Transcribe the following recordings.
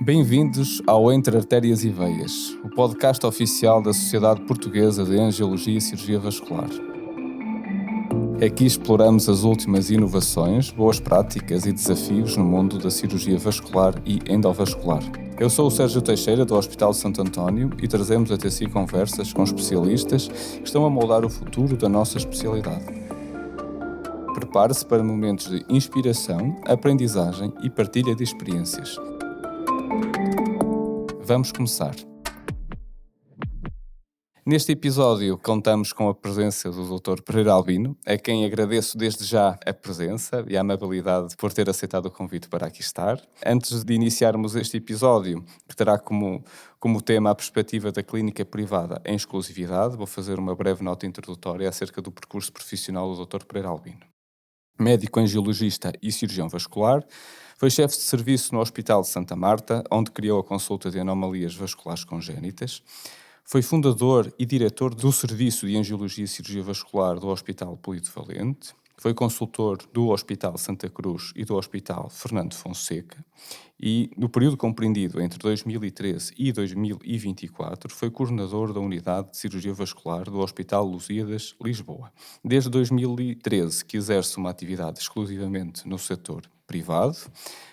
Bem-vindos ao Entre Artérias e Veias, o podcast oficial da Sociedade Portuguesa de Angiologia e Cirurgia Vascular. Aqui exploramos as últimas inovações, boas práticas e desafios no mundo da cirurgia vascular e endovascular. Eu sou o Sérgio Teixeira, do Hospital Santo António, e trazemos até si conversas com especialistas que estão a moldar o futuro da nossa especialidade. Prepare-se para momentos de inspiração, aprendizagem e partilha de experiências. Vamos começar. Neste episódio contamos com a presença do Dr. Pereira Albino, a quem agradeço desde já a presença e a amabilidade por ter aceitado o convite para aqui estar. Antes de iniciarmos este episódio, que terá como tema a perspectiva da clínica privada em exclusividade, vou fazer uma breve nota introdutória acerca do percurso profissional do Dr. Pereira Albino. Médico angiologista e cirurgião vascular, foi chefe de serviço no Hospital de Santa Marta, onde criou a consulta de anomalias vasculares congénitas. Foi fundador e diretor do Serviço de Angiologia e Cirurgia Vascular do Hospital Polivalente. Foi consultor do Hospital Santa Cruz e do Hospital Fernando Fonseca. E, no período compreendido entre 2013 e 2024, foi coordenador da Unidade de Cirurgia Vascular do Hospital Lusíadas, Lisboa. Desde 2013 que exerce uma atividade exclusivamente no setor privado,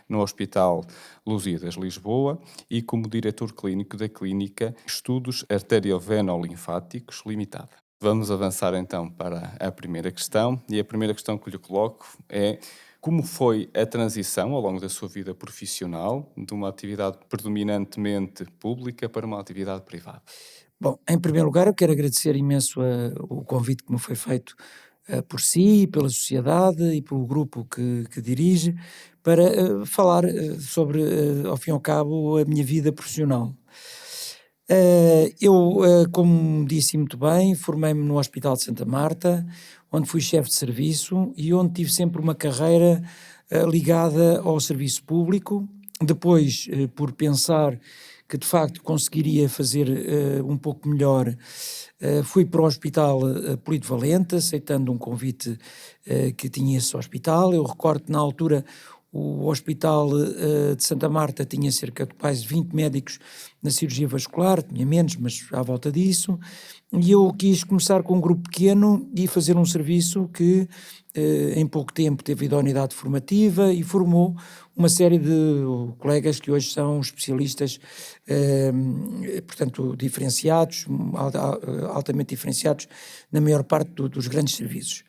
no Hospital Lusíadas, Lisboa, e como diretor clínico da Clínica Estudos Arterioveno-Linfáticos Limitada. Vamos avançar então para a primeira questão, e a primeira questão que lhe coloco é: como foi a transição ao longo da sua vida profissional de uma atividade predominantemente pública para uma atividade privada? Bom, em primeiro lugar eu quero agradecer imenso o convite que me foi feito por si, pela sociedade e pelo grupo que dirige, para falar sobre, ao fim e ao cabo, a minha vida profissional. Como disse muito bem, formei-me no Hospital de Santa Marta, onde fui chefe de serviço e onde tive sempre uma carreira ligada ao serviço público. Depois, por pensar que de facto conseguiria fazer um pouco melhor, fui para o Hospital Polivalente, aceitando um convite que tinha esse hospital. Eu recordo que na altura o Hospital de Santa Marta tinha cerca de quase 20 médicos na cirurgia vascular, tinha menos, mas à volta disso, e eu quis começar com um grupo pequeno e fazer um serviço que em pouco tempo teve idoneidade formativa e formou uma série de colegas que hoje são especialistas, portanto diferenciados, altamente diferenciados na maior parte dos grandes serviços.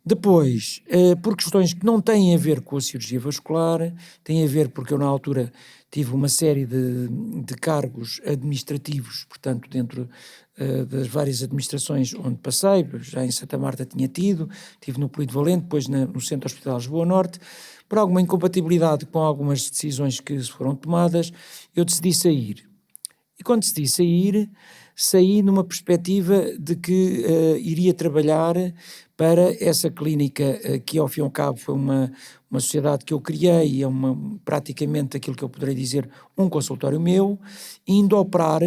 Depois, por questões que não têm a ver com a cirurgia vascular, têm a ver porque eu na altura tive uma série de cargos administrativos, portanto dentro das várias administrações onde passei, já em Santa Marta tive no Polivalente, depois no Centro Hospitalar Lisboa Norte. Por alguma incompatibilidade com algumas decisões que foram tomadas, eu decidi sair. E quando decidi saí numa perspectiva de que iria trabalhar para essa clínica que ao fim e ao cabo foi uma sociedade que eu criei, praticamente aquilo que eu poderei dizer um consultório meu, indo operar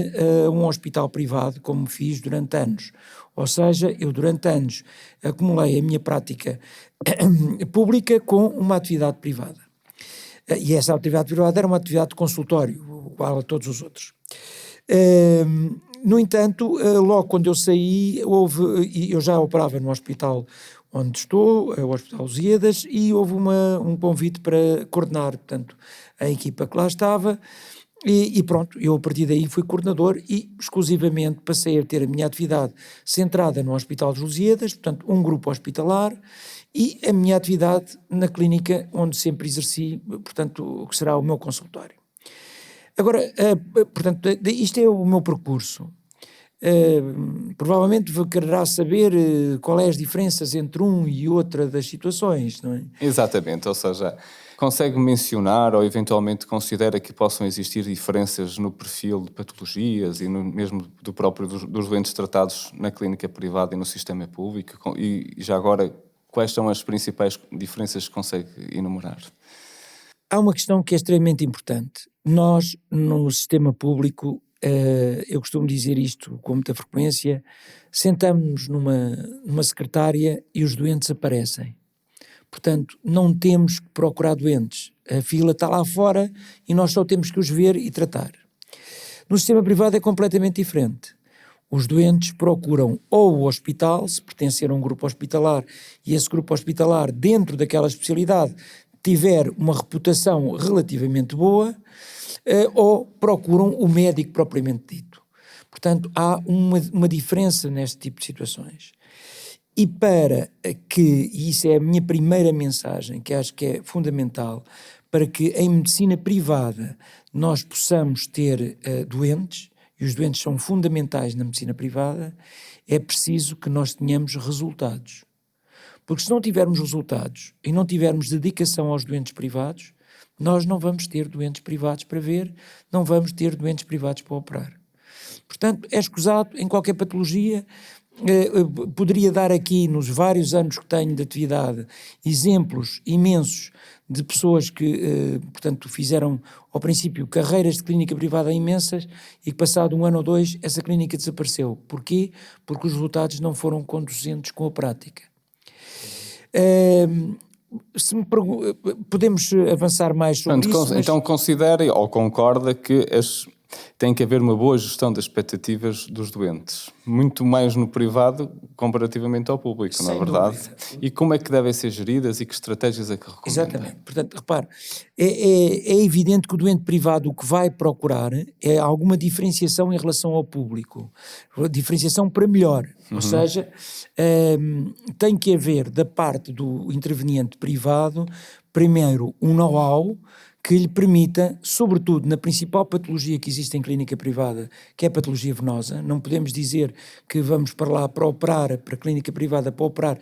um hospital privado como fiz durante anos. Ou seja, eu durante anos acumulei a minha prática pública com uma atividade privada. E essa atividade privada era uma atividade de consultório, igual a todos os outros. No entanto, logo quando eu saí, eu já operava no hospital onde estou, o Hospital Lusíadas, e houve um convite para coordenar, portanto, a equipa que lá estava, e pronto, eu a partir daí fui coordenador e exclusivamente passei a ter a minha atividade centrada no Hospital de Lusíadas, portanto, um grupo hospitalar, e a minha atividade na clínica onde sempre exerci, portanto, o que será o meu consultório. Agora, portanto, isto é o meu percurso. Provavelmente quererá saber qual é as diferenças entre um e outra das situações, não é? Exatamente, ou seja, consegue mencionar ou eventualmente considera que possam existir diferenças no perfil de patologias e mesmo dos doentes tratados na clínica privada e no sistema público? E já agora, quais são as principais diferenças que consegue enumerar? Há uma questão que é extremamente importante. Nós, no sistema público, eu costumo dizer isto com muita frequência, sentamos-nos numa secretária e os doentes aparecem. Portanto, não temos que procurar doentes. A fila está lá fora e nós só temos que os ver e tratar. No sistema privado é completamente diferente. Os doentes procuram ou o hospital, se pertencer a um grupo hospitalar, e esse grupo hospitalar, dentro daquela especialidade, tiver uma reputação relativamente boa, ou procuram o médico propriamente dito. Portanto, há uma diferença neste tipo de situações. E e isso é a minha primeira mensagem, que acho que é fundamental, para que em medicina privada nós possamos ter doentes, e os doentes são fundamentais na medicina privada, é preciso que nós tenhamos resultados. Porque se não tivermos resultados e não tivermos dedicação aos doentes privados, nós não vamos ter doentes privados para ver, não vamos ter doentes privados para operar. Portanto, é escusado em qualquer patologia. Poderia dar aqui, nos vários anos que tenho de atividade, exemplos imensos de pessoas que, portanto, fizeram, ao princípio, carreiras de clínica privada imensas e que, passado 1 ano ou 2, essa clínica desapareceu. Porquê? Porque os resultados não foram conduzentes com a prática. Podemos avançar mais sobre isso. Então considere ou concorda que tem que haver uma boa gestão das expectativas dos doentes, muito mais no privado comparativamente ao público, não é verdade? Dúvida. E como é que devem ser geridas e que estratégias é que recomenda? Exatamente. Portanto, repare, é evidente que o doente privado o que vai procurar é alguma diferenciação em relação ao público, diferenciação para melhor, ou seja, tem que haver da parte do interveniente privado, primeiro, um know-how que lhe permita, sobretudo na principal patologia que existe em clínica privada, que é a patologia venosa. Não podemos dizer que vamos para lá para operar, para a clínica privada, para operar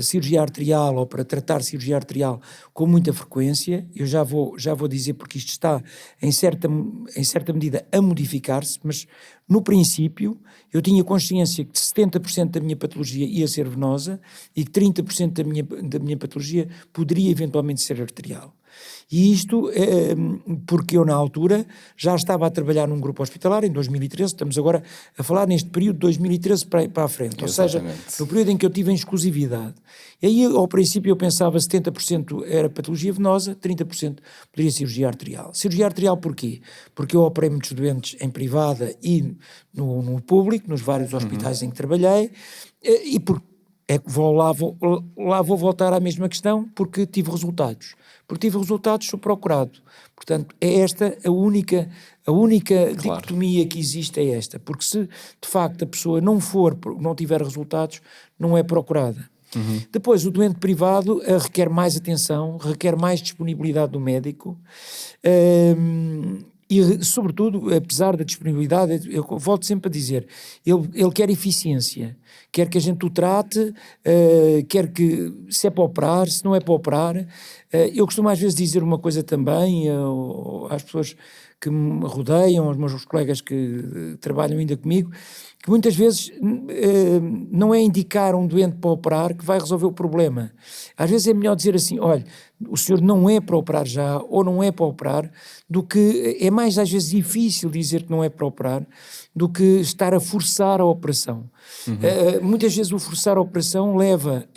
cirurgia arterial ou para tratar cirurgia arterial com muita frequência. Eu já vou dizer porque isto está em certa medida a modificar-se, mas no princípio eu tinha consciência que 70% da minha patologia ia ser venosa e que 30% da minha patologia poderia eventualmente ser arterial. E isto porque eu na altura já estava a trabalhar num grupo hospitalar em 2013, estamos agora a falar neste período de 2013 para a frente, Exatamente. Ou seja, no período em que eu tive em exclusividade. E aí ao princípio eu pensava 70% era patologia venosa, 30% poderia ser cirurgia arterial. Cirurgia arterial porquê? Porque eu operei muitos doentes em privada e no público, nos vários hospitais em que trabalhei, e porque vou voltar à mesma questão, porque tive resultados. Porque tive resultados, sou procurado. Portanto, é esta a única claro. Dicotomia que existe, é esta. Porque se, de facto, a pessoa não tiver resultados, não é procurada. Depois, o doente privado requer mais atenção, requer mais disponibilidade do médico, e, sobretudo, apesar da disponibilidade, eu volto sempre a dizer, ele quer eficiência, quer que a gente o trate, quer que, se é para operar, se não é para operar. Eu costumo às vezes dizer uma coisa também às pessoas que me rodeiam, aos meus colegas que trabalham ainda comigo, que muitas vezes não é indicar um doente para operar que vai resolver o problema. Às vezes é melhor dizer assim, olha, o senhor não é para operar já, ou não é para operar, do que é mais às vezes difícil dizer que não é para operar, do que estar a forçar a operação. Muitas vezes o forçar a operação leva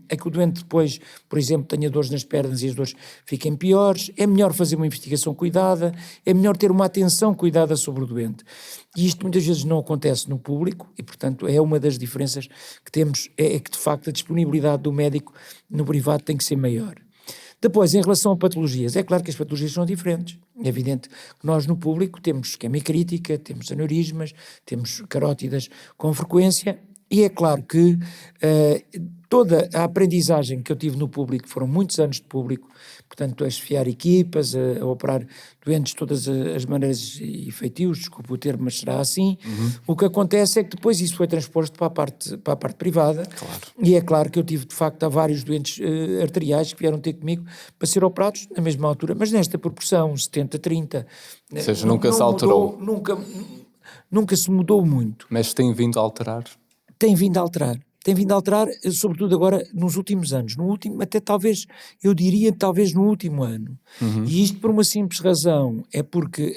a que o doente depois, por exemplo, tenha dores nas pernas e as dores fiquem piores. É melhor fazer uma investigação cuidada, é melhor ter uma atenção cuidada sobre o doente. E isto muitas vezes não acontece no público e, portanto, é uma das diferenças que temos, é que de facto a disponibilidade do médico no privado tem que ser maior. Depois, em relação a patologias, é claro que as patologias são diferentes. É evidente que nós no público temos isquemia crítica, temos aneurismas, temos carótidas com frequência, e é claro que toda a aprendizagem que eu tive no público, foram muitos anos de público, portanto a esfiar equipas, a operar doentes de todas as maneiras e feitios, desculpa o termo, mas será assim. O que acontece é que depois isso foi transposto para a parte privada, claro. E é claro que eu tive de facto há vários doentes arteriais que vieram ter comigo para ser operados na mesma altura, mas nesta proporção, 70-30. Ou seja, nunca se alterou. Nunca se mudou muito. Mas tem vindo a alterar? Tem vindo a alterar, sobretudo agora nos últimos anos, até talvez, eu diria talvez no último ano. E isto por uma simples razão, é porque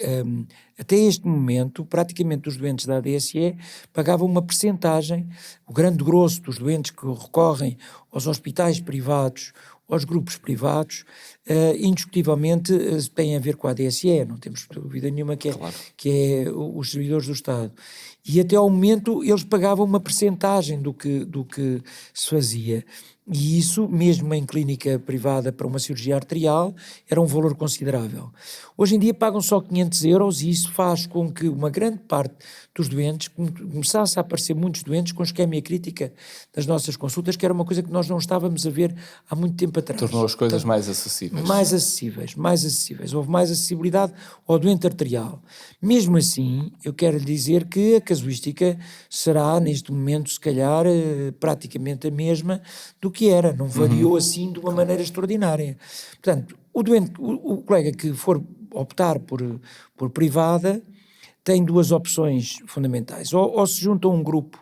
até este momento, praticamente os doentes da ADSE pagavam uma percentagem, o grande grosso dos doentes que recorrem aos hospitais privados aos grupos privados, indiscutivelmente tem a ver com a ADSE, não temos dúvida nenhuma que é os servidores do Estado. E até ao momento eles pagavam uma percentagem do que se fazia. E isso, mesmo em clínica privada para uma cirurgia arterial, era um valor considerável. Hoje em dia pagam só 500 euros e isso faz com que uma grande parte dos doentes, começasse a aparecer muitos doentes com isquemia crítica nas nossas consultas, que era uma coisa que nós não estávamos a ver há muito tempo atrás. Tornou as coisas mais acessíveis. Mais acessíveis. Houve mais acessibilidade ao doente arterial. Mesmo assim, eu quero lhe dizer que a casuística será, neste momento, se calhar, praticamente a mesma do que era. Não variou assim de uma maneira extraordinária. Portanto, o colega que for optar por privada tem duas opções fundamentais. Ou se junta a um grupo,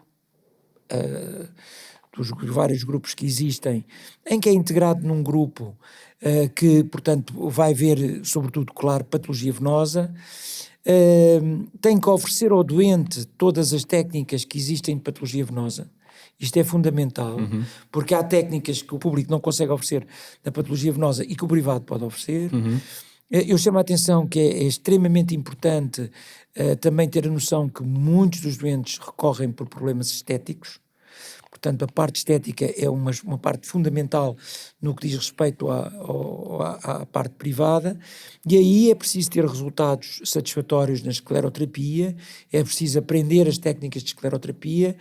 dos vários grupos que existem, em que é integrado num grupo que, portanto, vai ver, sobretudo, claro, patologia venosa, tem que oferecer ao doente todas as técnicas que existem de patologia venosa. Isto é fundamental, porque há técnicas que o público não consegue oferecer na patologia venosa e que o privado pode oferecer. Eu chamo a atenção que é extremamente importante também ter a noção que muitos dos doentes recorrem por problemas estéticos. Portanto, a parte estética é uma parte fundamental no que diz respeito à parte privada, e aí é preciso ter resultados satisfatórios na escleroterapia, é preciso aprender as técnicas de escleroterapia,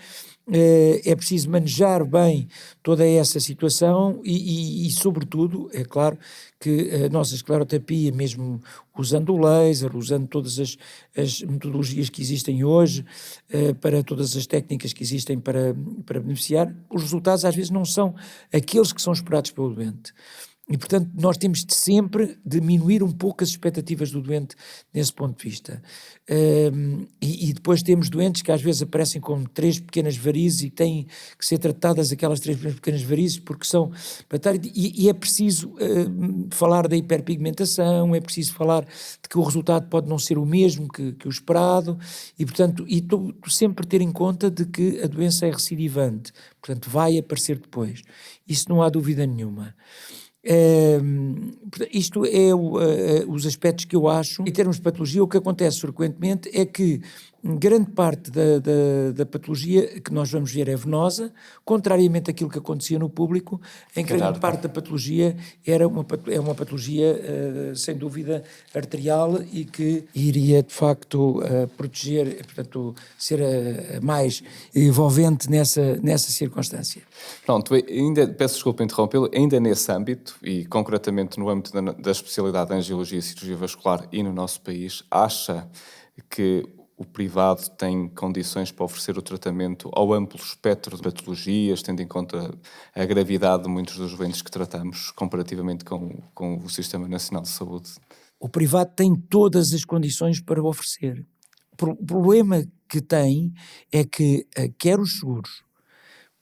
é preciso manejar bem toda essa situação e sobretudo, é claro que a nossa escleroterapia, mesmo usando o laser, usando todas as metodologias que existem hoje, para todas as técnicas que existem para beneficiar, os resultados às vezes não são aqueles que são esperados pelo doente. E, portanto, nós temos de sempre diminuir um pouco as expectativas do doente nesse ponto de vista. E depois temos doentes que às vezes aparecem com 3 pequenas varizes e têm que ser tratadas aquelas 3 pequenas varizes porque são... E é preciso falar da hiperpigmentação, é preciso falar de que o resultado pode não ser o mesmo que o esperado e, portanto, sempre ter em conta de que a doença é recidivante, portanto, vai aparecer depois. Isso não há dúvida nenhuma. Isto é os aspectos que eu acho. Em termos de patologia, o que acontece frequentemente é que grande parte da patologia que nós vamos ver é venosa, contrariamente àquilo que acontecia no público, em que grande parte da patologia é uma patologia, sem dúvida, arterial e que iria, de facto, proteger, portanto, ser mais envolvente nessa circunstância. Pronto, peço desculpa interrompê-lo, ainda nesse âmbito, e concretamente no âmbito da especialidade de angiologia e cirurgia vascular e no nosso país, acha que o privado tem condições para oferecer o tratamento ao amplo espectro de patologias, tendo em conta a gravidade de muitos dos doentes que tratamos, comparativamente com o Sistema Nacional de Saúde? O privado tem todas as condições para o oferecer. O problema que tem é que quer os seguros,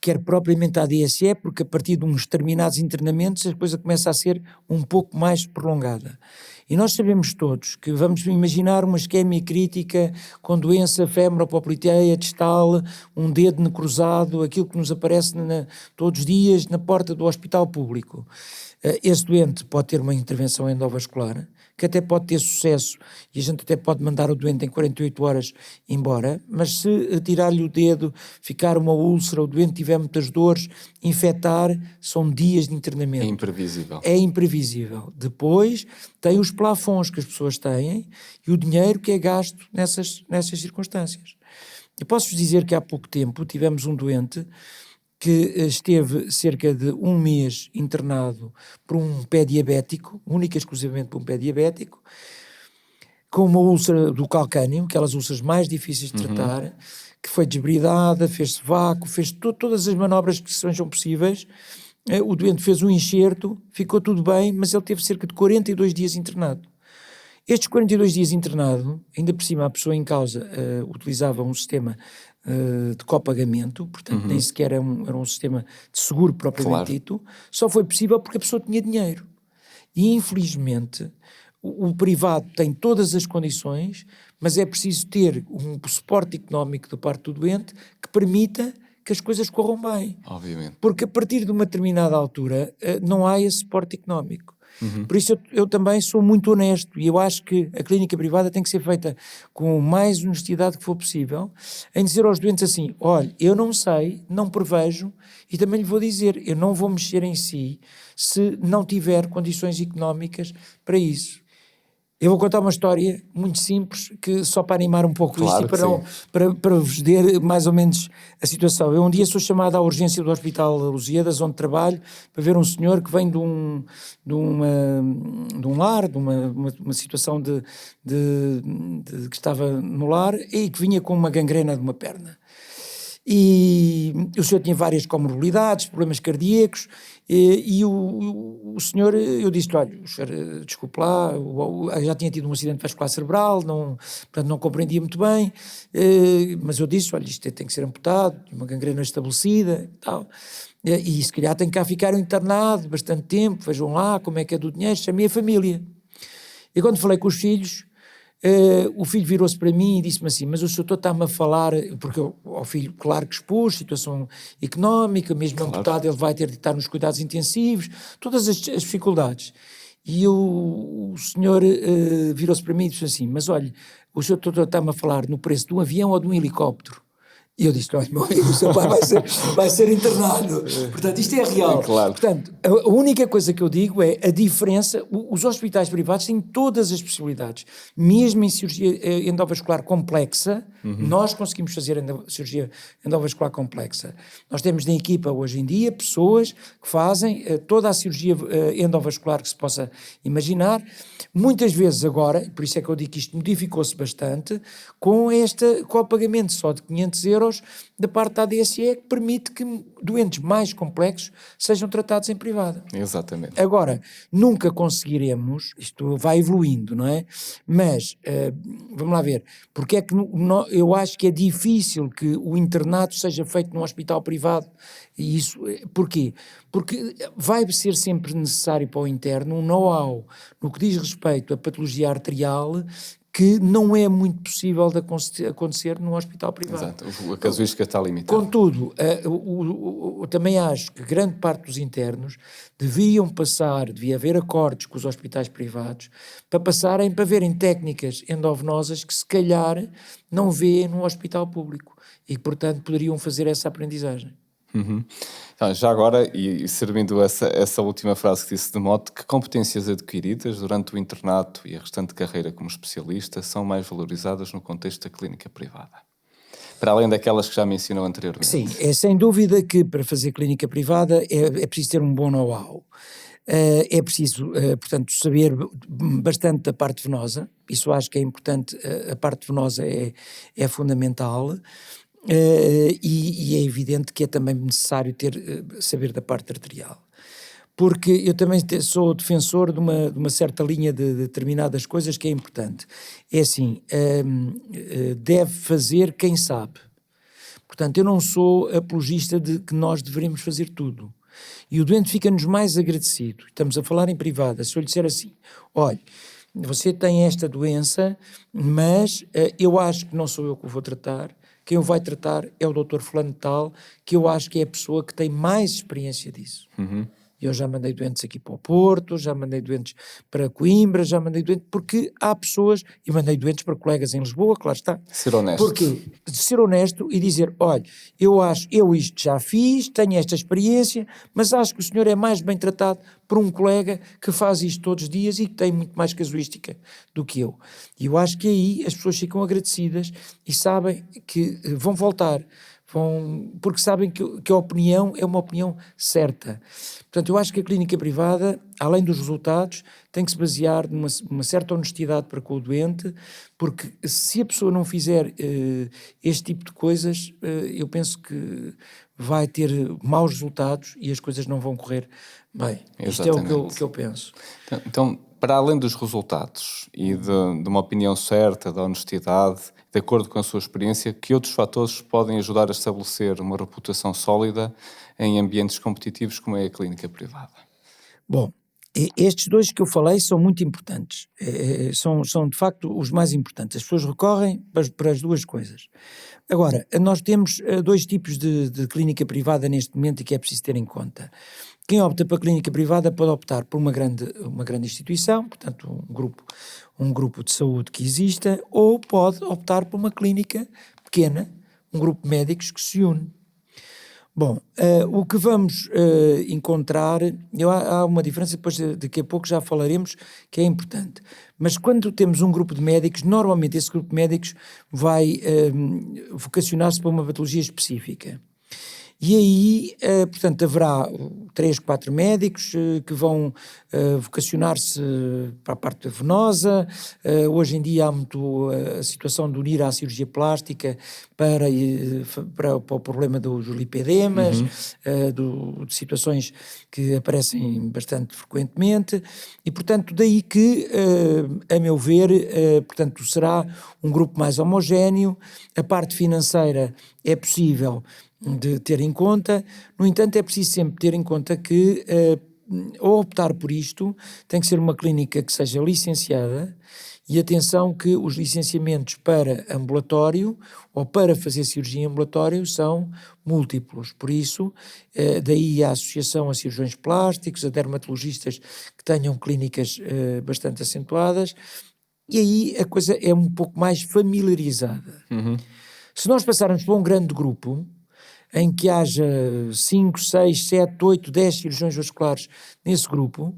quer propriamente a ADSE, porque a partir de uns determinados internamentos a coisa começa a ser um pouco mais prolongada. E nós sabemos todos que vamos imaginar uma isquemia crítica com doença femoral-popliteia distal, um dedo necrosado, aquilo que nos aparece todos os dias na porta do hospital público. Esse doente pode ter uma intervenção endovascular, que até pode ter sucesso e a gente até pode mandar o doente em 48 horas embora, mas se tirar-lhe o dedo, ficar uma úlcera, o doente tiver muitas dores, infectar, são dias de internamento. É imprevisível. É imprevisível. Depois tem os plafons que as pessoas têm e o dinheiro que é gasto nessas circunstâncias. Eu posso-vos dizer que há pouco tempo tivemos um doente que esteve cerca de 1 mês internado por um pé diabético, única e exclusivamente por um pé diabético, com uma úlcera do calcâneo, aquelas úlceras mais difíceis de tratar, que foi desbridada, fez-se vácuo, fez todas as manobras que sejam possíveis. O doente fez um enxerto, ficou tudo bem, mas ele teve cerca de 42 dias internado. Estes 42 dias internado, ainda por cima a pessoa em causa utilizava um sistema de copagamento, portanto nem sequer era um sistema de seguro propriamente dito, só foi possível porque a pessoa tinha dinheiro. E infelizmente o privado tem todas as condições, mas é preciso ter um suporte económico da parte do doente que permita que as coisas corram bem. Obviamente. Porque a partir de uma determinada altura não há esse suporte económico. Por isso eu também sou muito honesto e eu acho que a clínica privada tem que ser feita com mais honestidade que for possível, em dizer aos doentes assim, olha, eu não sei, não prevejo, e também lhe vou dizer, eu não vou mexer em si se não tiver condições económicas para isso. Eu vou contar uma história muito simples, que só para animar um pouco Claro isto que e para vos dar mais ou menos a situação. Eu um dia sou chamado à urgência do Hospital Lusíadas, onde trabalho, para ver um senhor que vem de um lar, de uma situação que estava no lar e que vinha com uma gangrena de uma perna. E o senhor tinha várias comorbilidades, problemas cardíacos, e o senhor, eu disse-lhe, olha, o senhor, desculpe lá, já tinha tido um acidente vascular cerebral, portanto não compreendia muito bem, mas eu disse, olha, isto tem que ser amputado, uma gangrena estabelecida e tal, e se calhar tem que cá ficar internado bastante tempo, vejam lá como é que é do dinheiro, chamei a família. E quando falei com os filhos, o filho virou-se para mim e disse-me assim, mas o senhor está-me a falar, porque ao filho, claro que expus, situação económica, mesmo amputado, ele vai ter de estar nos cuidados intensivos, todas as dificuldades. E o senhor virou-se para mim e disse assim, mas olha, o senhor está-me a falar no preço de um avião ou de um helicóptero? E eu disse, olha, meu amigo, o seu pai vai ser internado. Portanto, isto é real. Claro. Portanto, a única coisa que eu digo é a diferença, os hospitais privados têm todas as possibilidades. Mesmo em cirurgia endovascular complexa, nós conseguimos fazer cirurgia endovascular complexa. Nós temos na equipa, hoje em dia, pessoas que fazem toda a cirurgia endovascular que se possa imaginar. Muitas vezes agora, por isso é que eu digo que isto modificou-se bastante, com o pagamento só de 500 euros da parte da ADSE, que permite que doentes mais complexos sejam tratados em privado. Exatamente. Agora, nunca conseguiremos, isto vai evoluindo, não é? Mas, vamos lá ver, porque é que eu acho que é difícil que o internato seja feito num hospital privado, e isso, porquê? Porque vai ser sempre necessário para o interno um know-how no que diz respeito à patologia arterial, que não é muito possível de acontecer num hospital privado. Exato, a casuística está limitada. Contudo, eu também acho que grande parte dos internos devia haver acordos com os hospitais privados para verem técnicas endovenosas que se calhar não vêem no hospital público e que, portanto, poderiam fazer essa aprendizagem. Então, já agora, e servindo essa última frase que disse de mote, que competências adquiridas durante o internato e a restante carreira como especialista são mais valorizadas no contexto da clínica privada? Para além daquelas que já mencionou anteriormente. Sim, é sem dúvida que para fazer clínica privada é preciso ter um bom know-how. É preciso, portanto, saber bastante da parte venosa, isso acho que é importante, a parte venosa é fundamental. E é evidente que é também necessário saber da parte arterial, porque eu também sou defensor de uma certa linha de determinadas coisas que é importante. É assim, deve fazer quem sabe. Portanto, eu não sou apologista de que nós devemos fazer tudo. E o doente fica-nos mais agradecido. Estamos a falar em privada. Se eu lhe disser assim, olha, você tem esta doença, mas eu acho que não sou eu que o vou tratar, quem o vai tratar é o Dr. Fulano tal, que eu acho que é a pessoa que tem mais experiência disso. Eu já mandei doentes aqui para o Porto, já mandei doentes para Coimbra, já mandei doentes, porque há pessoas, e mandei doentes para colegas em Lisboa, claro está. Ser honesto. Porquê? Ser honesto e dizer, olha, eu isto já fiz, tenho esta experiência, mas acho que o senhor é mais bem tratado por um colega que faz isto todos os dias e que tem muito mais casuística do que eu. E eu acho que aí as pessoas ficam agradecidas e sabem que vão voltar. Porque sabem que a opinião é uma opinião certa. Portanto, eu acho que a clínica privada, além dos resultados, tem que se basear numa certa honestidade para com o doente, porque se a pessoa não fizer este tipo de coisas, eu penso que vai ter maus resultados e as coisas não vão correr bem. Isto é o que eu penso. Então, para além dos resultados e de uma opinião certa, da honestidade, de acordo com a sua experiência, que outros fatores podem ajudar a estabelecer uma reputação sólida em ambientes competitivos como é a clínica privada? Bom, Estes dois que eu falei são muito importantes, são de facto os mais importantes. As pessoas recorrem para as duas coisas. Agora, nós temos dois tipos de clínica privada neste momento e que é preciso ter em conta. Quem opta para a clínica privada pode optar por uma grande instituição, portanto um grupo de saúde que exista, ou pode optar por uma clínica pequena, um grupo de médicos que se une. Bom, o que vamos encontrar, há uma diferença, depois daqui a pouco já falaremos, que é importante. Mas quando temos um grupo de médicos, normalmente esse grupo de médicos vai vocacionar-se para uma patologia específica. E aí, portanto, haverá 3, 4 médicos que vão vocacionar-se para a parte venosa. Hoje em dia há muito a situação de unir à cirurgia plástica para o problema dos lipedemas, de situações que aparecem bastante frequentemente. E, portanto, daí que, a meu ver, portanto, será um grupo mais homogéneo. A parte financeira é possível de ter em conta. No entanto, é preciso sempre ter em conta que, ao optar por isto, tem que ser uma clínica que seja licenciada, e atenção que os licenciamentos para ambulatório ou para fazer cirurgia em ambulatório são múltiplos. Por isso, daí a associação a cirurgiões plásticos, a dermatologistas que tenham clínicas bastante acentuadas, e aí a coisa é um pouco mais familiarizada. Se nós passarmos para um grande grupo, em que haja 5, 6, 7, 8, 10 cirurgiões vasculares nesse grupo,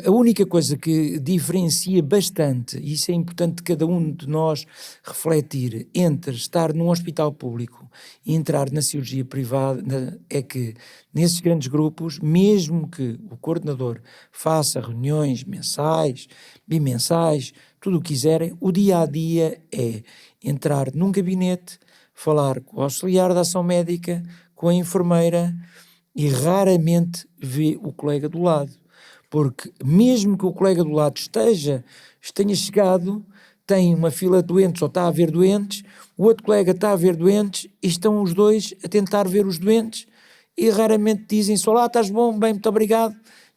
a única coisa que diferencia bastante, e isso é importante de cada um de nós refletir, entre estar num hospital público e entrar na cirurgia privada, é que nesses grandes grupos, mesmo que o coordenador faça reuniões mensais, bimensais, tudo o que quiserem, o dia-a-dia é entrar num gabinete, falar com o auxiliar da ação médica, com a enfermeira, e raramente vê o colega do lado. Porque mesmo que o colega do lado tenha chegado, tem uma fila de doentes ou está a ver doentes, o outro colega está a ver doentes e estão os dois a tentar ver os doentes e raramente dizem só: "Olá, estás bom? Bem, muito obrigado",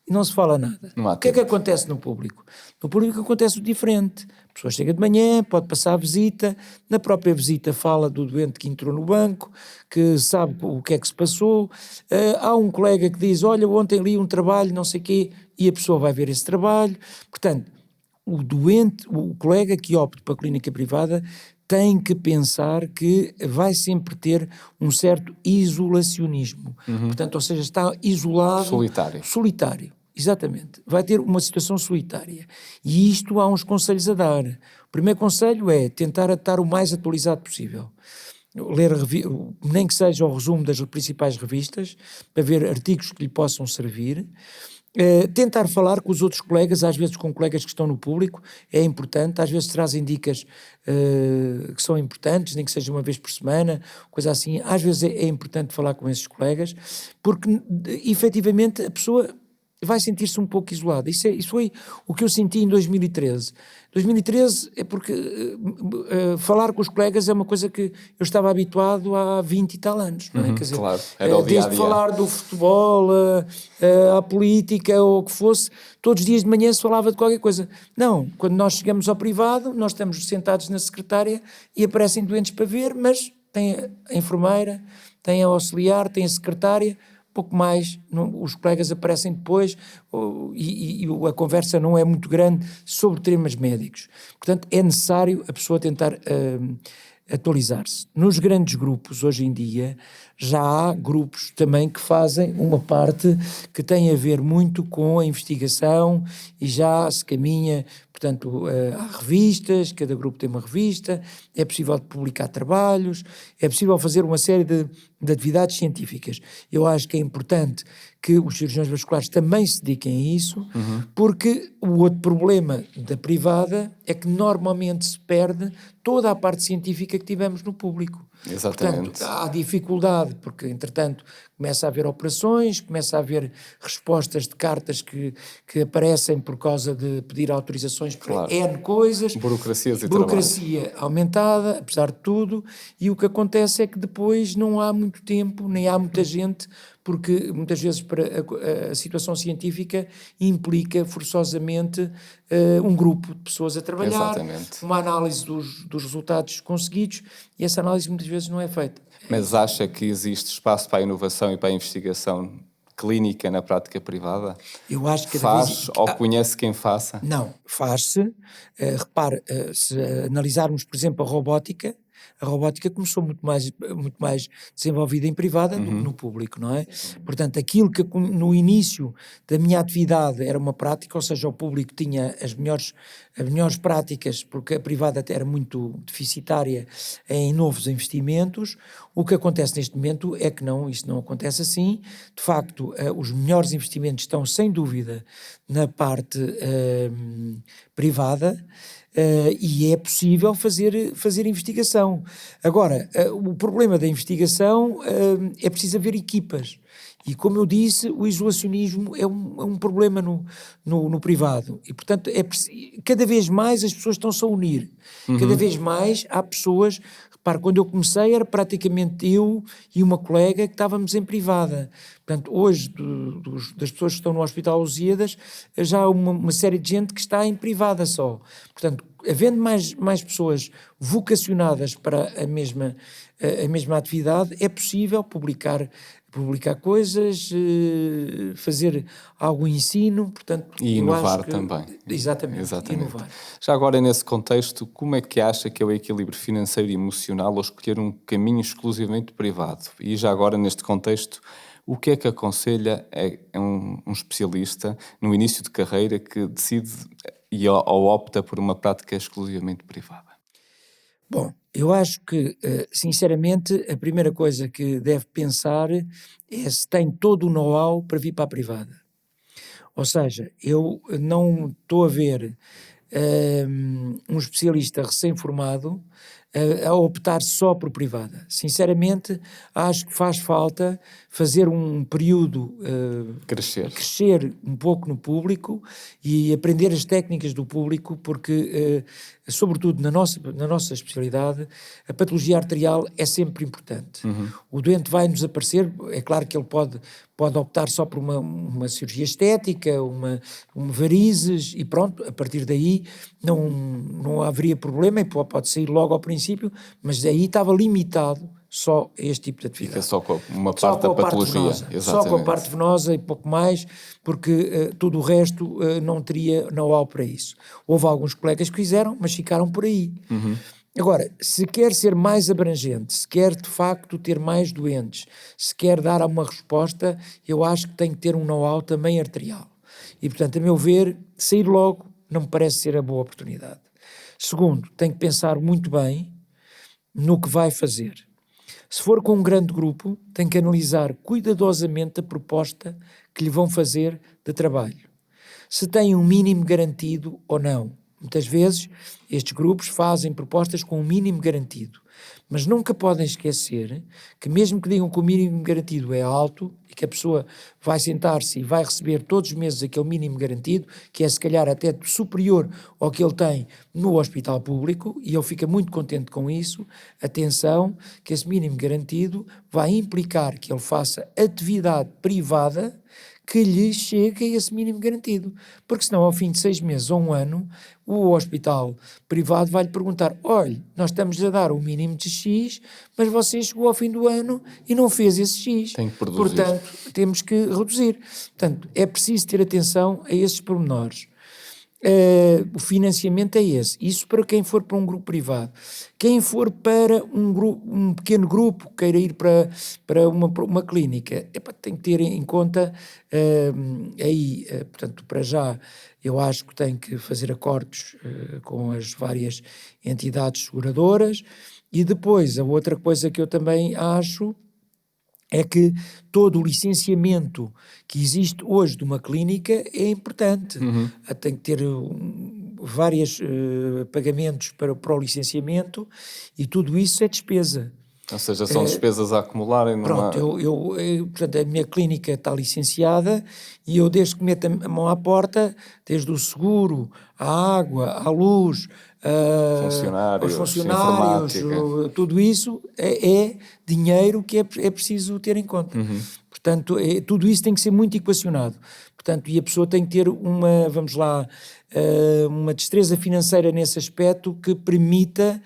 e não se fala nada. O que é que acontece no público? No público acontece o diferente. A pessoa chega de manhã, pode passar a visita, na própria visita fala do doente que entrou no banco, que sabe o que é que se passou. Há um colega que diz: "Olha, ontem li um trabalho, não sei o quê", e a pessoa vai ver esse trabalho. Portanto, o colega que opte para a clínica privada tem que pensar que vai sempre ter um certo isolacionismo. Portanto, ou seja, está isolado. Solitário. Exatamente. Vai ter uma situação solitária. E isto há uns conselhos a dar. O primeiro conselho é tentar estar o mais atualizado possível. Ler, nem que seja o resumo das principais revistas, para ver artigos que lhe possam servir. Tentar falar com os outros colegas, às vezes com colegas que estão no público, é importante. Às vezes trazem dicas que são importantes, nem que seja uma vez por semana, coisa assim. Às vezes é importante falar com esses colegas, porque efetivamente a pessoa vai sentir-se um pouco isolada. Isso foi o que eu senti em 2013. 2013 é porque falar com os colegas é uma coisa que eu estava habituado há 20 e tal anos, não é? Quer dizer, claro, era o dia-a-dia. Desde falar do futebol, à política ou o que fosse, todos os dias de manhã se falava de qualquer coisa. Não, quando nós chegamos ao privado, nós estamos sentados na secretária e aparecem doentes para ver, mas tem a enfermeira, tem a auxiliar, tem a secretária, pouco mais, os colegas aparecem depois e a conversa não é muito grande sobre temas médicos. Portanto, é necessário a pessoa tentar atualizar-se. Nos grandes grupos, hoje em dia, já há grupos também que fazem uma parte que tem a ver muito com a investigação e já se caminha, portanto, há revistas, cada grupo tem uma revista, é possível publicar trabalhos, é possível fazer uma série de atividades científicas. Eu acho que é importante que os cirurgiões vasculares também se dediquem a isso, porque o outro problema da privada é que normalmente se perde toda a parte científica que tivemos no público. Exatamente. Portanto, há dificuldade, porque entretanto começa a haver operações, começa a haver respostas de cartas que aparecem por causa de pedir autorizações para Claro. N coisas, Burocracias e burocracia aumentada, apesar de tudo, e o que acontece é que depois não há muito tempo, nem há muita gente, porque muitas vezes a situação científica implica forçosamente um grupo de pessoas a trabalhar, Exatamente. uma análise dos resultados conseguidos, e essa análise muitas vezes não é feita. Mas acha que existe espaço para a inovação e para a investigação clínica na prática privada? Eu acho que Faz ou conhece quem faça? Não, faz-se. Repare, se analisarmos, por exemplo, a robótica começou muito mais desenvolvida em privada do que no público, não é? Portanto, aquilo que no início da minha atividade era uma prática, ou seja, o público tinha as melhores práticas, porque a privada era muito deficitária em novos investimentos. O que acontece neste momento é que não, isso não acontece assim. De facto, os melhores investimentos estão, sem dúvida, na parte privada, e é possível fazer investigação. Agora, o problema da investigação é preciso haver equipas. E, como eu disse, o isolacionismo é um problema no privado. E, portanto, cada vez mais as pessoas estão-se a unir. Cada vez mais há pessoas... Repare, quando eu comecei era praticamente eu e uma colega que estávamos em privada. Portanto, hoje, das pessoas que estão no Hospital Lusíadas, já há uma série de gente que está em privada só. Portanto, havendo mais pessoas vocacionadas para a mesma atividade, é possível publicar coisas, fazer algum ensino, portanto... E inovar também. Exatamente, inovar. Já agora, nesse contexto, como é que acha que é o equilíbrio financeiro e emocional ao escolher um caminho exclusivamente privado? E já agora, neste contexto, o que é que aconselha um especialista no início de carreira que decide ou opta por uma prática exclusivamente privada? Bom, eu acho que, sinceramente, a primeira coisa que deve pensar é se tem todo o know-how para vir para a privada. Ou seja, eu não estou a ver um especialista recém-formado a optar só por privada. Sinceramente, acho que faz falta fazer um período, crescer um pouco no público e aprender as técnicas do público, porque, sobretudo na nossa especialidade, a patologia arterial é sempre importante. O doente vai-nos aparecer, é claro que ele pode optar só por uma cirurgia estética, uma varizes, e pronto, a partir daí não haveria problema, e pode sair logo ao princípio, mas daí estava limitado só a este tipo de atividade. Fica só com uma parte da patologia. Só com a parte venosa e pouco mais, porque tudo o resto não teria know-how para isso. Houve alguns colegas que fizeram, mas ficaram por aí. Agora, se quer ser mais abrangente, se quer de facto ter mais doentes, se quer dar uma resposta, eu acho que tem que ter um know-how também arterial. E, portanto, a meu ver, sair logo não me parece ser a boa oportunidade. Segundo, tem que pensar muito bem no que vai fazer. Se for com um grande grupo, tem que analisar cuidadosamente a proposta que lhe vão fazer de trabalho. Se tem um mínimo garantido ou não. Muitas vezes estes grupos fazem propostas com um mínimo garantido, mas nunca podem esquecer que, mesmo que digam que o mínimo garantido é alto e que a pessoa vai sentar-se e vai receber todos os meses aquele mínimo garantido, que é se calhar até superior ao que ele tem no hospital público, e ele fica muito contente com isso, atenção, que esse mínimo garantido vai implicar que ele faça atividade privada que lhe chegue a esse mínimo garantido, porque senão ao fim de 6 meses ou 1 ano, o hospital privado vai-lhe perguntar: olha, nós estamos a dar o mínimo de X, mas você chegou ao fim do ano e não fez esse X. Tem que produzir. Portanto, temos que reduzir. Portanto, é preciso ter atenção a esses pormenores. O financiamento é esse. Isso para quem for para um grupo privado. Quem for para um pequeno grupo, queira ir para uma clínica, tem que ter em conta portanto, para já, eu acho que tem que fazer acordos com as várias entidades seguradoras. E depois, a outra coisa que eu também acho é que todo o licenciamento que existe hoje de uma clínica é importante. Tem que ter vários pagamentos para o licenciamento, e tudo isso é despesa. Ou seja, são despesas a acumularem numa... Pronto, portanto, a minha clínica está licenciada e eu, desde que meto a mão à porta, desde o seguro, à água, à luz, aos funcionários, tudo isso é dinheiro que é preciso ter em conta. Portanto, tudo isso tem que ser muito equacionado. Portanto, e a pessoa tem que ter uma destreza financeira nesse aspecto que permita,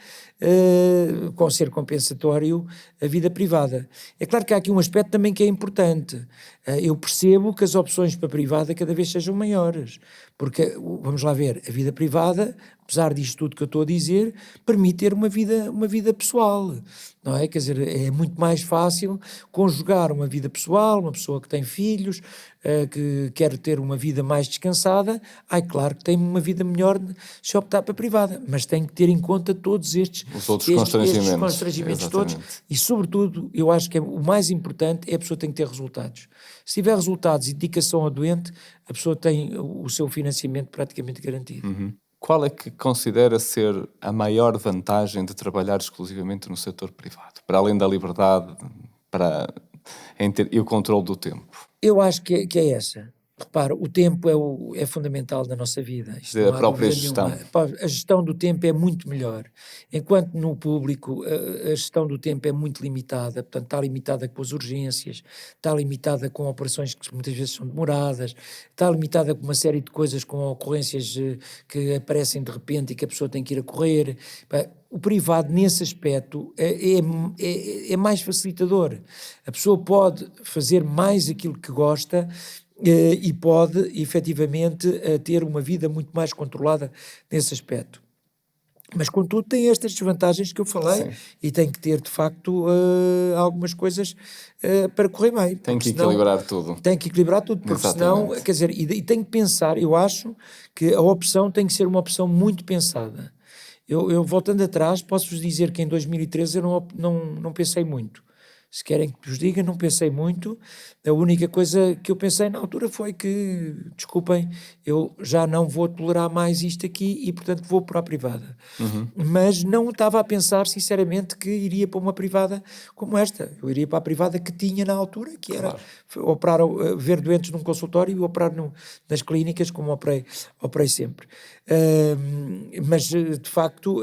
com ser compensatório, a vida privada. É claro que há aqui um aspecto também que é importante. Eu percebo que as opções para a privada cada vez sejam maiores, porque, vamos lá ver, a vida privada, apesar disto tudo que eu estou a dizer, permite ter uma vida pessoal, não é? Quer dizer, é muito mais fácil conjugar uma vida pessoal, uma pessoa que tem filhos, que quer ter uma vida mais descansada, claro que tem uma vida melhor se optar para a privada, mas tem que ter em conta todos estes constrangimentos todos, e sobretudo, eu acho que o mais importante é a pessoa tem que ter resultados. Se tiver resultados e dedicação ao doente, a pessoa tem o seu financiamento praticamente garantido. Qual é que considera ser a maior vantagem de trabalhar exclusivamente no setor privado? Para além da liberdade e o controle do tempo? Eu acho que é essa. Repara, o tempo é fundamental na nossa vida. A própria gestão. A gestão do tempo é muito melhor. Enquanto no público a gestão do tempo é muito limitada, portanto está limitada com as urgências, está limitada com operações que muitas vezes são demoradas, está limitada com uma série de coisas, com ocorrências que aparecem de repente e que a pessoa tem que ir a correr. O privado, nesse aspecto, é mais facilitador. A pessoa pode fazer mais aquilo que gosta e pode, efetivamente, ter uma vida muito mais controlada nesse aspecto. Mas, contudo, tem estas desvantagens que eu falei. Sim. E tem que ter, de facto, algumas coisas para correr bem. Tem que equilibrar tudo. Tem que equilibrar tudo, porque senão, quer dizer, e tem que pensar, eu acho que a opção tem que ser uma opção muito pensada. Eu voltando atrás, posso-vos dizer que em 2013 eu não pensei muito. Se querem que vos diga, não pensei muito. A única coisa que eu pensei na altura foi que, desculpem, eu já não vou tolerar mais isto aqui e, portanto, vou para a privada. Mas não estava a pensar, sinceramente, que iria para uma privada como esta. Eu iria para a privada que tinha na altura, que era operar, ver doentes num consultório e operar nas clínicas, como operei sempre. Mas, de facto,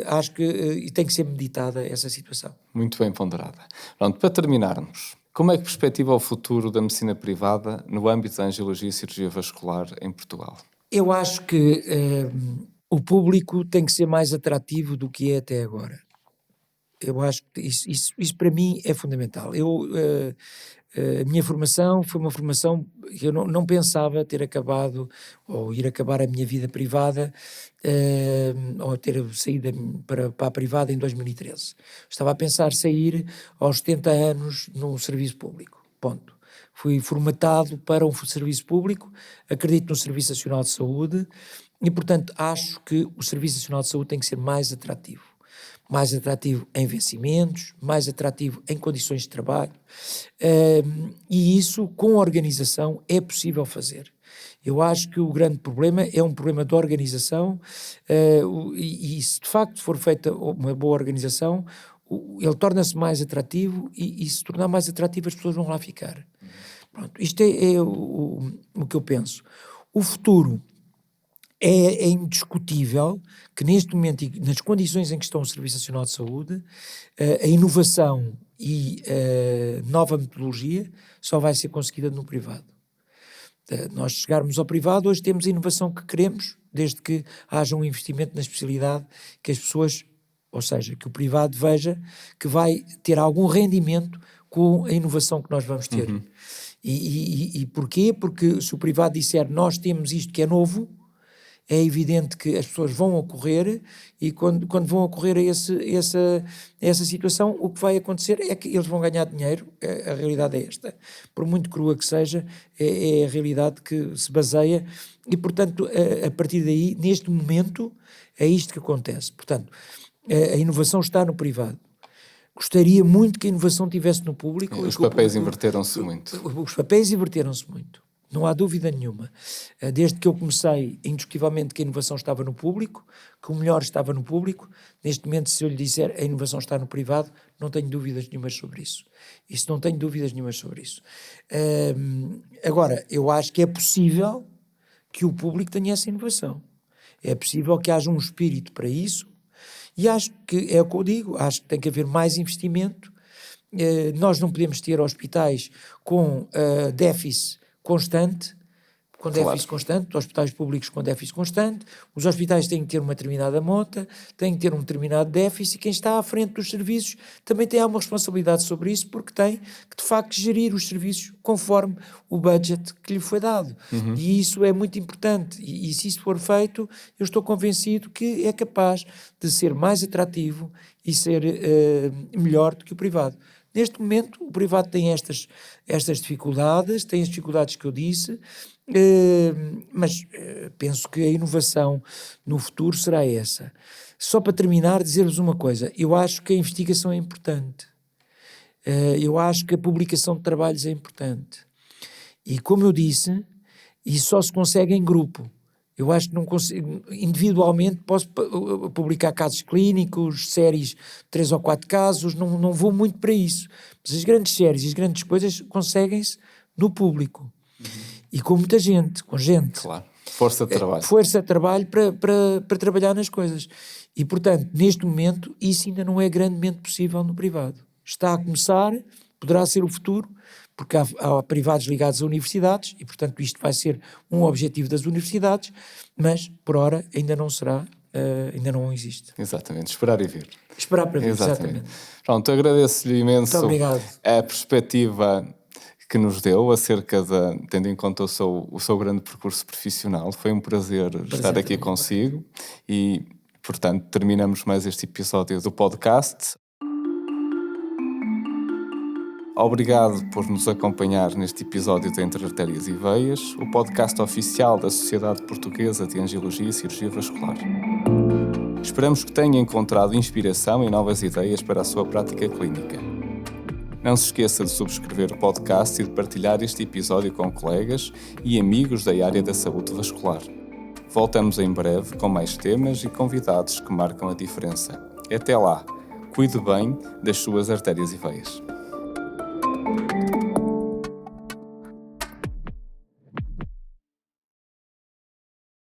acho que tem que ser meditada essa situação. Muito bem ponderada. Pronto, para terminarmos, como é que perspectiva o futuro da medicina privada no âmbito da angiologia e cirurgia vascular em Portugal? Eu acho que o público tem que ser mais atrativo do que é até agora. Eu acho que isso para mim é fundamental. A minha formação foi uma formação que eu não pensava ter acabado ou ir acabar a minha vida privada ou ter saído para a privada em 2013. Estava a pensar sair aos 70 anos no serviço público, ponto. Fui formatado para um serviço público, acredito no Serviço Nacional de Saúde e, portanto, acho que o Serviço Nacional de Saúde tem que ser mais atrativo em vencimentos, mais atrativo em condições de trabalho, e isso com organização é possível fazer. Eu acho que o grande problema é um problema de organização, e se de facto for feita uma boa organização, ele torna-se mais atrativo e se tornar mais atrativo as pessoas vão lá ficar. Pronto, isto é o que eu penso. O futuro é indiscutível que neste momento e nas condições em que está o Serviço Nacional de Saúde, a inovação e a nova metodologia só vai ser conseguida no privado. Nós chegarmos ao privado, hoje temos a inovação que queremos, desde que haja um investimento na especialidade, que as pessoas, ou seja, que o privado veja que vai ter algum rendimento com a inovação que nós vamos ter. E porquê? Porque se o privado disser nós temos isto que é novo, é evidente que as pessoas vão ocorrer e quando vão ocorrer a essa situação, o que vai acontecer é que eles vão ganhar dinheiro, a realidade é esta. Por muito crua que seja, é a realidade que se baseia e, portanto, a partir daí, neste momento, é isto que acontece. Portanto, a inovação está no privado. Gostaria muito que a inovação estivesse no público. Os papéis inverteram-se muito. Os papéis inverteram-se muito. Não há dúvida nenhuma. Desde que eu comecei, indiscutivelmente que a inovação estava no público, que o melhor estava no público. Neste momento, se eu lhe disser a inovação está no privado, não tenho dúvidas nenhumas sobre isso. Não tenho dúvidas nenhumas sobre isso. Agora, eu acho que é possível que o público tenha essa inovação. É possível que haja um espírito para isso, e acho que, é o que eu digo, acho que tem que haver mais investimento. Nós não podemos ter hospitais com déficit constante, hospitais públicos com déficit constante. Os hospitais têm que ter uma determinada monta, têm que ter um determinado déficit, e quem está à frente dos serviços também tem uma responsabilidade sobre isso, porque tem que, de facto, gerir os serviços conforme o budget que lhe foi dado. E isso é muito importante, e se isso for feito, eu estou convencido que é capaz de ser mais atrativo e ser melhor do que o privado. Neste momento, o privado tem estas dificuldades, tem as dificuldades que eu disse, mas penso que a inovação no futuro será essa. Só para terminar, dizer-vos uma coisa: eu acho que a investigação é importante, eu acho que a publicação de trabalhos é importante, e como eu disse, isso só se consegue em grupo. Eu acho que não consigo, individualmente posso publicar casos clínicos, séries, 3 ou 4 casos, não vou muito para isso. Mas as grandes séries e as grandes coisas conseguem-se no público. E com muita gente, com gente. Claro, força de trabalho. Força de trabalho para trabalhar nas coisas. E, portanto, neste momento, isso ainda não é grandemente possível no privado. Está a começar, poderá ser o futuro, porque há privados ligados a universidades, e, portanto, isto vai ser um objetivo das universidades, mas, por ora, ainda não será, ainda não existe. Exatamente, esperar e ver. Esperar para ver, exatamente. Pronto, agradeço-lhe imenso a perspectiva que nos deu acerca tendo em conta o seu grande percurso profissional. Foi um prazer estar aqui consigo e, portanto, terminamos mais este episódio do podcast. Obrigado por nos acompanhar neste episódio de Entre Artérias e Veias, o podcast oficial da Sociedade Portuguesa de Angiologia e Cirurgia Vascular. Esperamos que tenha encontrado inspiração e novas ideias para a sua prática clínica. Não se esqueça de subscrever o podcast e de partilhar este episódio com colegas e amigos da área da saúde vascular. Voltamos em breve com mais temas e convidados que marcam a diferença. Até lá, cuide bem das suas artérias e veias.